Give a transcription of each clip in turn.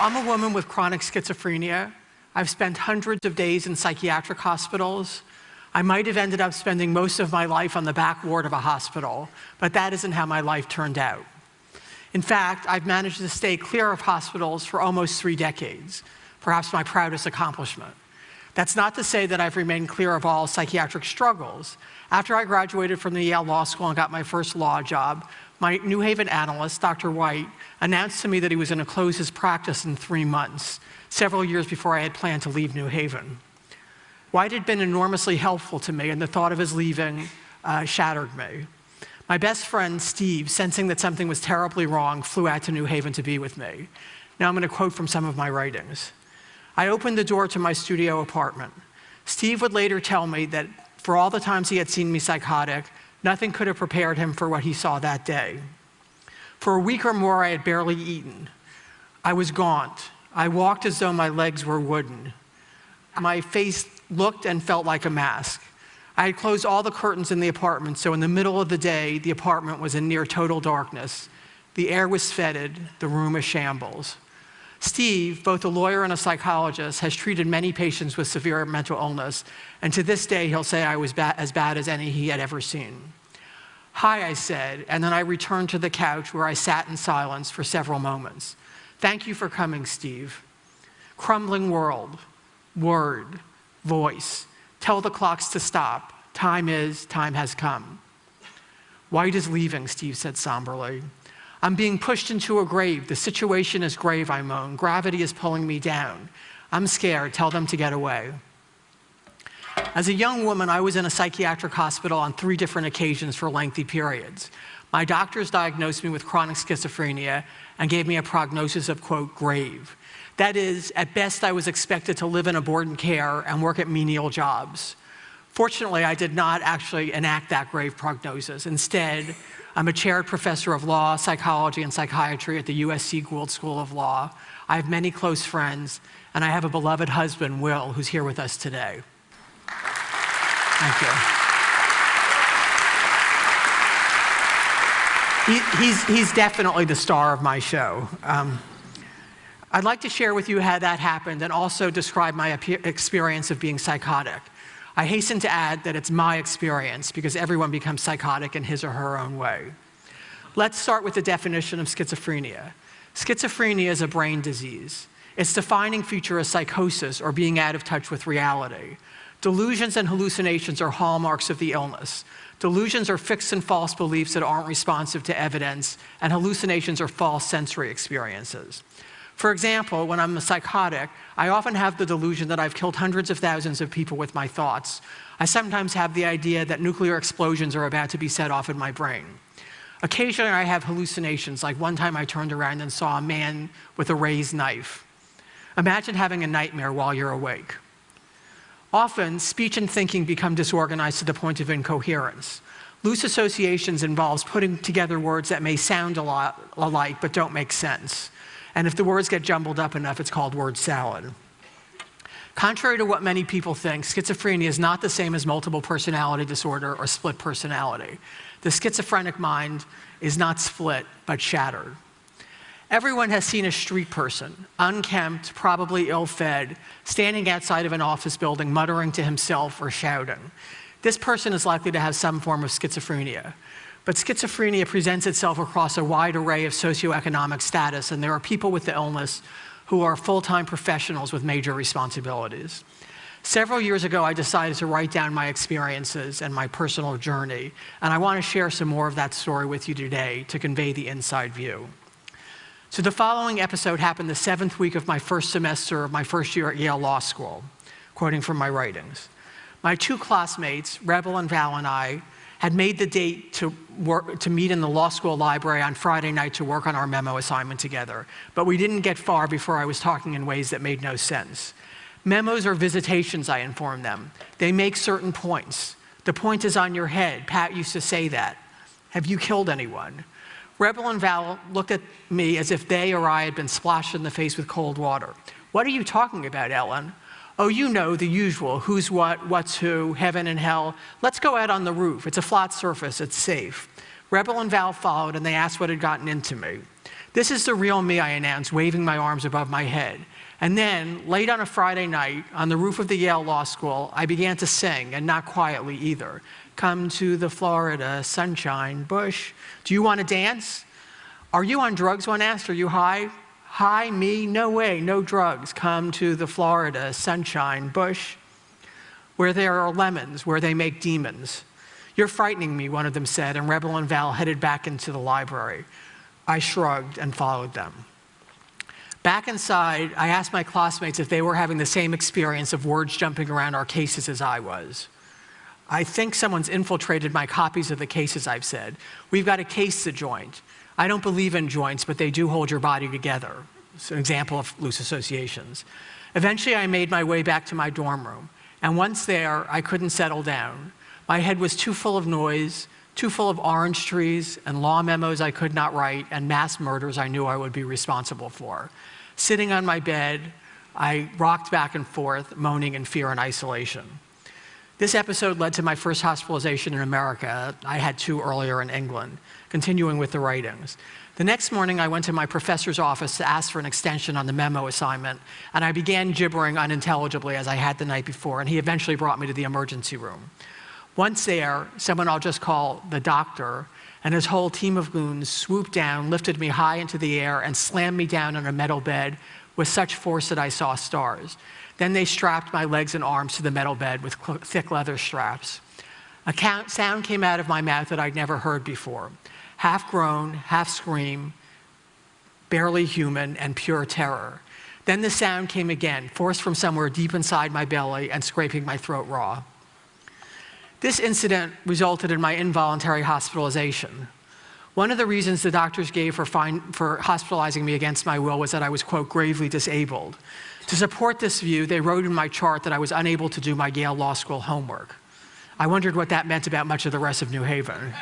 I'm a woman with chronic schizophrenia. I've spent hundreds of days in psychiatric hospitals. I might have ended up spending most of my life on the back ward of a hospital, but that isn't how my life turned out. In fact, I've managed to stay clear of hospitals for almost 3 decades, perhaps my proudest accomplishment. That's not to say that I've remained clear of all psychiatric struggles. After I graduated from the Yale Law School and got my first law job, my New Haven analyst, Dr. White, announced to me that he was going to close his practice in 3 months, several years before I had planned to leave New Haven. White had been enormously helpful to me, and the thought of his leaving shattered me. My best friend, Steve, sensing that something was terribly wrong, flew out to New Haven to be with me. Now I'm going to quote from some of my writings. I opened the door to my studio apartment. Steve would later tell me that for all the times he had seen me psychotic, nothing could have prepared him for what he saw that day. For a week or more, I had barely eaten. I was gaunt. I walked as though my legs were wooden. My face looked and felt like a mask. I had closed all the curtains in the apartment, so in the middle of the day, the apartment was in near total darkness. The air was fetid, the room a shambles. Steve, both a lawyer and a psychologist, has treated many patients with severe mental illness, and to this day, he'll say I was as bad as any he had ever seen. Hi, I said, and then I returned to the couch where I sat in silence for several moments. Thank you for coming, Steve. Crumbling world, word, voice. Tell the clocks to stop. Time has come. White is leaving, Steve said somberly. I'm being pushed into a grave. The situation is grave, I moan. Gravity is pulling me down. I'm scared. Tell them to get away. As a young woman, I was in a psychiatric hospital on 3 different occasions for lengthy periods. My doctors diagnosed me with chronic schizophrenia and gave me a prognosis of, quote, grave. That is, at best, I was expected to live in abortant care and work at menial jobs. Fortunately, I did not actually enact that grave prognosis. Instead, I'm a chaired professor of law, psychology, and psychiatry at the USC Gould School of Law. I have many close friends, and I have a beloved husband, Will, who's here with us today. Thank you. He's definitely the star of my show. I'd like to share with you how that happened and also describe my experience of being psychotic. I hasten to add that it's my experience because everyone becomes psychotic in his or her own way. Let's start with the definition of schizophrenia. Schizophrenia is a brain disease. Its defining feature is psychosis, or being out of touch with reality. Delusions and hallucinations are hallmarks of the illness. Delusions are fixed and false beliefs that aren't responsive to evidence, and hallucinations are false sensory experiences. For example, when I'm a psychotic, I often have the delusion that I've killed hundreds of thousands of people with my thoughts. I sometimes have the idea that nuclear explosions are about to be set off in my brain. Occasionally, I have hallucinations, like one time I turned around and saw a man with a raised knife. Imagine having a nightmare while you're awake. Often, speech and thinking become disorganized to the point of incoherence. Loose associations involves putting together words that may sound a lot alike but don't make sense. And if the words get jumbled up enough, it's called word salad. Contrary to what many people think, schizophrenia is not the same as multiple personality disorder or split personality. The schizophrenic mind is not split, but shattered. Everyone has seen a street person, unkempt, probably ill-fed, standing outside of an office building, muttering to himself or shouting. This person is likely to have some form of schizophrenia. But schizophrenia presents itself across a wide array of socioeconomic status, and there are people with the illness who are full-time professionals with major responsibilities. Several years ago, I decided to write down my experiences and my personal journey, and I want to share some more of that story with you today to convey the inside view. So the following episode happened the 7th week of my first semester of my first year at Yale Law School, quoting from my writings. My 2 classmates, Rebel and Val, and I had made the date to meet in the law school library on Friday night to work on our memo assignment together. But we didn't get far before I was talking in ways that made no sense. Memos are visitations, I informed them. They make certain points. The point is on your head. Pat used to say that. Have you killed anyone? Rebel and Val looked at me as if they or I had been splashed in the face with cold water. What are you talking about, Ellen? Oh, you know, the usual, who's what, what's who, heaven and hell. Let's go out on the roof. It's a flat surface, it's safe. Rebel and Val followed, and they asked what had gotten into me. "This is the real me," I announced, waving my arms above my head. And then, late on a Friday night, on the roof of the Yale Law School, I began to sing, and not quietly either. "Come to the Florida sunshine bush. Do you want to dance?" "Are you on drugs?" one asked. "Are you high?" "High, me? No way, no drugs. Come to the Florida sunshine bush, where there are lemons, where they make demons." "You're frightening me," one of them said, and Rebel and Val headed back into the library. I shrugged and followed them. Back inside, I asked my classmates if they were having the same experience of words jumping around our cases as I was. "I think someone's infiltrated my copies of the cases," I've said. "We've got a case to joint. I don't believe in joints, but they do hold your body together." It's an example of loose associations. Eventually, I made my way back to my dorm room. And once there, I couldn't settle down. My head was too full of noise, too full of orange trees and law memos I could not write and mass murders I knew I would be responsible for. Sitting on my bed, I rocked back and forth, moaning in fear and isolation. This episode led to my first hospitalization in America. I had 2 earlier in England, continuing with the writings. The next morning, I went to my professor's office to ask for an extension on the memo assignment, and I began gibbering unintelligibly as I had the night before, and he eventually brought me to the emergency room. Once there, someone I'll just call the doctor and his whole team of goons swooped down, lifted me high into the air, and slammed me down on a metal bed with such force that I saw stars. Then they strapped my legs and arms to the metal bed with thick leather straps. A sound came out of my mouth that I'd never heard before. Half groan, half scream, barely human, and pure terror. Then the sound came again, forced from somewhere deep inside my belly and scraping my throat raw. This incident resulted in my involuntary hospitalization. One of the reasons the doctors gave for hospitalizing me against my will was that I was, quote, gravely disabled. To support this view, they wrote in my chart that I was unable to do my Yale Law School homework. I wondered what that meant about much of the rest of New Haven.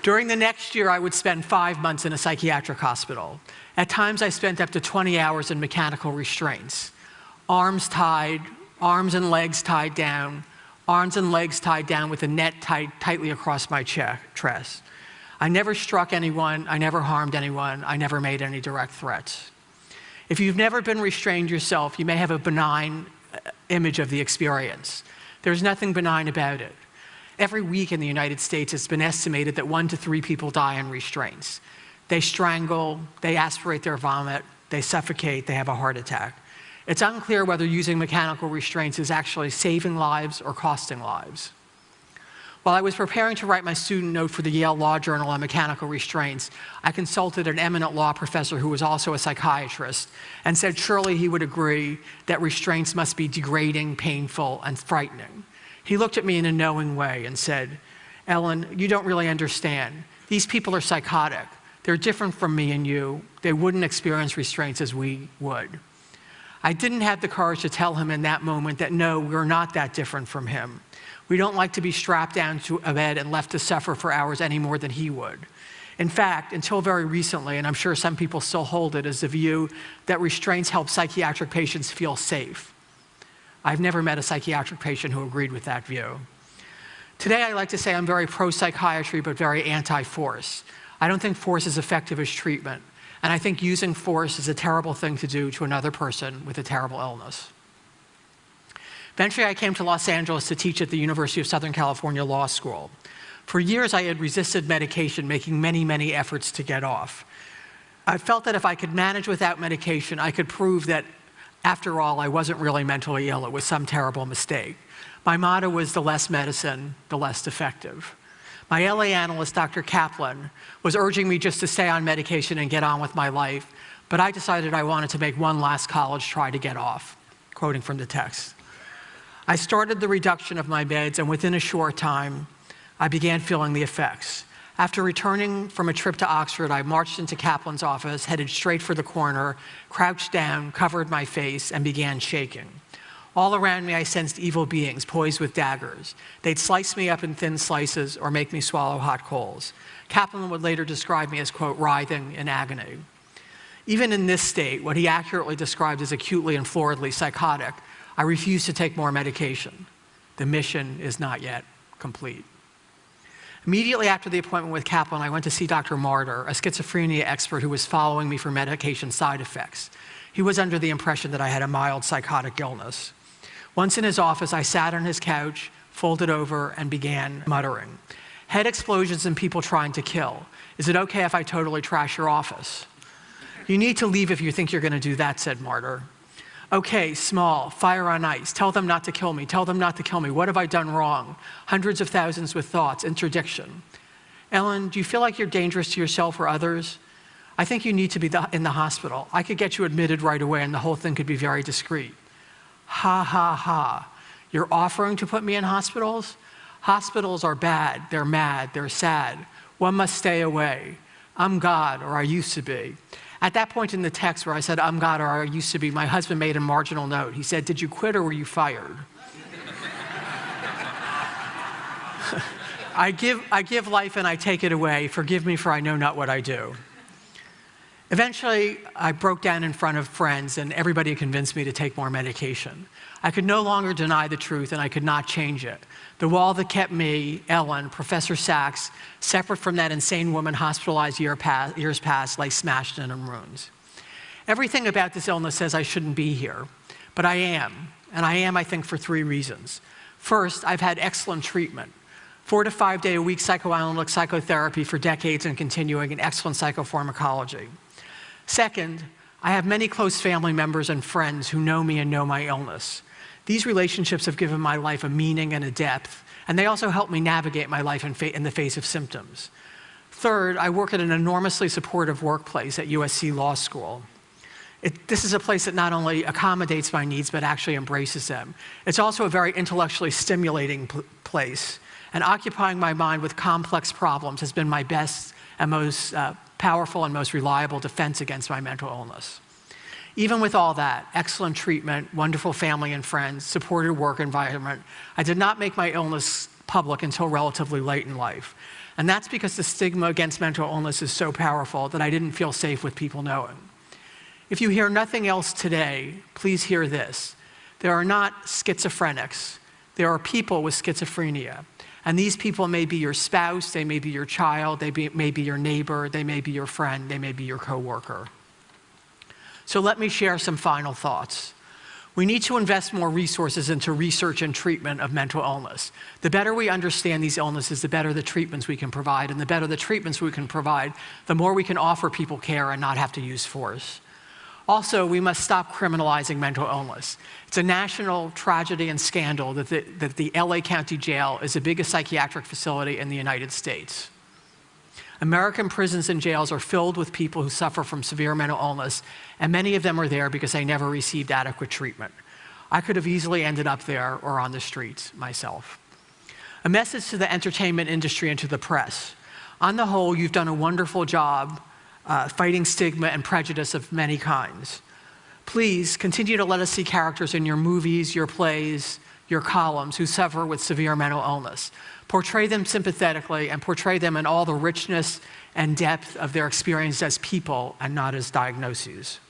During the next year, I would spend 5 months in a psychiatric hospital. At times, I spent up to 20 hours in mechanical restraints. Arms and legs tied down, arms and legs tied down with a net tied tightly across my chest. I never struck anyone, I never harmed anyone, I never made any direct threats. If you've never been restrained yourself, you may have a benign image of the experience. There's nothing benign about it. Every week in the United States, it's been estimated that 1 to 3 people die in restraints. They strangle, they aspirate their vomit, they suffocate, they have a heart attack. It's unclear whether using mechanical restraints is actually saving lives or costing lives. While I was preparing to write my student note for the Yale Law Journal on mechanical restraints, I consulted an eminent law professor who was also a psychiatrist and said surely he would agree that restraints must be degrading, painful, and frightening. He looked at me in a knowing way and said, "Ellen, you don't really understand. These people are psychotic. They're different from me and you. They wouldn't experience restraints as we would." I didn't have the courage to tell him in that moment that no, we're not that different from him. We don't like to be strapped down to a bed and left to suffer for hours any more than he would. In fact, until very recently, and I'm sure some people still hold it, is the view that restraints help psychiatric patients feel safe. I've never met a psychiatric patient who agreed with that view. Today, I like to say I'm very pro-psychiatry, but very anti-force. I don't think force is effective as treatment. And I think using force is a terrible thing to do to another person with a terrible illness. Eventually, I came to Los Angeles to teach at the University of Southern California Law School. For years, I had resisted medication, making many, many efforts to get off. I felt that if I could manage without medication, I could prove that, after all, I wasn't really mentally ill. It was some terrible mistake. My motto was the less medicine, the less effective. My LA analyst, Dr. Kaplan, was urging me just to stay on medication and get on with my life, but I decided I wanted to make one last college try to get off, quoting from the text. I started the reduction of my meds, and within a short time, I began feeling the effects. After returning from a trip to Oxford, I marched into Kaplan's office, headed straight for the corner, crouched down, covered my face, and began shaking. All around me, I sensed evil beings poised with daggers. They'd slice me up in thin slices or make me swallow hot coals. Kaplan would later describe me as, quote, writhing in agony. Even in this state, what he accurately described as acutely and floridly psychotic, I refused to take more medication. The mission is not yet complete. Immediately after the appointment with Kaplan, I went to see Dr. Martyr, a schizophrenia expert who was following me for medication side effects. He was under the impression that I had a mild psychotic illness. Once in his office, I sat on his couch, folded over, and began muttering. Head explosions and people trying to kill. Is it okay if I totally trash your office? You need to leave if you think you're going to do that, said Martyr. Okay, small, fire on ice. Tell them not to kill me. Tell them not to kill me. What have I done wrong? Hundreds of thousands with thoughts, interdiction. Ellen, do you feel like you're dangerous to yourself or others? I think you need to be in the hospital. I could get you admitted right away and the whole thing could be very discreet. Ha, ha, ha. You're offering to put me in hospitals? Hospitals are bad, they're mad, they're sad. One must stay away. I'm God, or I used to be. At that point in the text where I said, I'm God, or I used to be, my husband made a marginal note. He said, did you quit or were you fired? I give life and I take it away. Forgive me for I know not what I do. Eventually, I broke down in front of friends and everybody convinced me to take more medication. I could no longer deny the truth and I could not change it. The wall that kept me, Ellen, Professor Sachs, separate from that insane woman hospitalized years past, lay smashed in ruins. Everything about this illness says I shouldn't be here, but I am. And I am, I think, for 3 reasons. First, I've had excellent treatment. 4 to 5 day a week psychoanalytic psychotherapy for decades and continuing, and excellent psychopharmacology. Second, I have many close family members and friends who know me and know my illness. These relationships have given my life a meaning and a depth, and they also help me navigate my life in the face of symptoms. Third, I work at an enormously supportive workplace at USC Law School. This is a place that not only accommodates my needs, but actually embraces them. It's also a very intellectually stimulating place, and occupying my mind with complex problems has been my best and most powerful and most reliable defense against my mental illness. Even with all that, excellent treatment, wonderful family and friends, supported work environment, I did not make my illness public until relatively late in life. And that's because the stigma against mental illness is so powerful that I didn't feel safe with people knowing. If you hear nothing else today, please hear this. There are not schizophrenics. There are people with schizophrenia. And these people may be your spouse, they may be your child, they may be your neighbor, they may be your friend, they may be your coworker. So let me share some final thoughts. We need to invest more resources into research and treatment of mental illness. The better we understand these illnesses, the better the treatments we can provide, and the better the treatments we can provide, the more we can offer people care and not have to use force. Also, we must stop criminalizing mental illness. It's a national tragedy and scandal that the LA County Jail is the biggest psychiatric facility in the United States. American prisons and jails are filled with people who suffer from severe mental illness, and many of them are there because they never received adequate treatment. I could have easily ended up there or on the streets myself. A message to the entertainment industry and to the press. On the whole, you've done a wonderful job fighting stigma and prejudice of many kinds. Please continue to let us see characters in your movies, your plays, your columns who suffer with severe mental illness. Portray them sympathetically and portray them in all the richness and depth of their experience as people and not as diagnoses.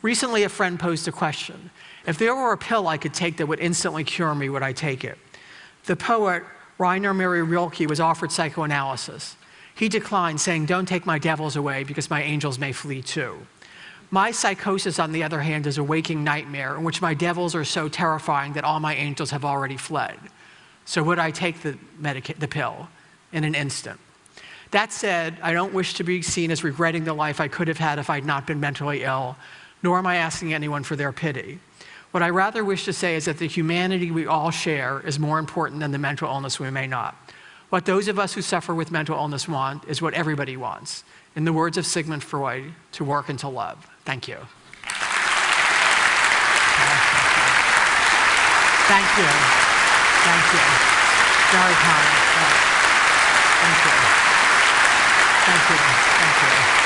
Recently, a friend posed a question. If there were a pill I could take that would instantly cure me, would I take it? The poet Rainer Maria Rilke was offered psychoanalysis. He declined, saying, don't take my devils away because my angels may flee too. My psychosis, on the other hand, is a waking nightmare in which my devils are so terrifying that all my angels have already fled. So would I take the pill in an instant? That said, I don't wish to be seen as regretting the life I could have had if I'd not been mentally ill, nor am I asking anyone for their pity. What I rather wish to say is that the humanity we all share is more important than the mental illness we may not. What those of us who suffer with mental illness want is what everybody wants. In the words of Sigmund Freud, to work and to love. Thank you. Thank you. Thank you. Very kind. Thank you. Thank you. Thank you.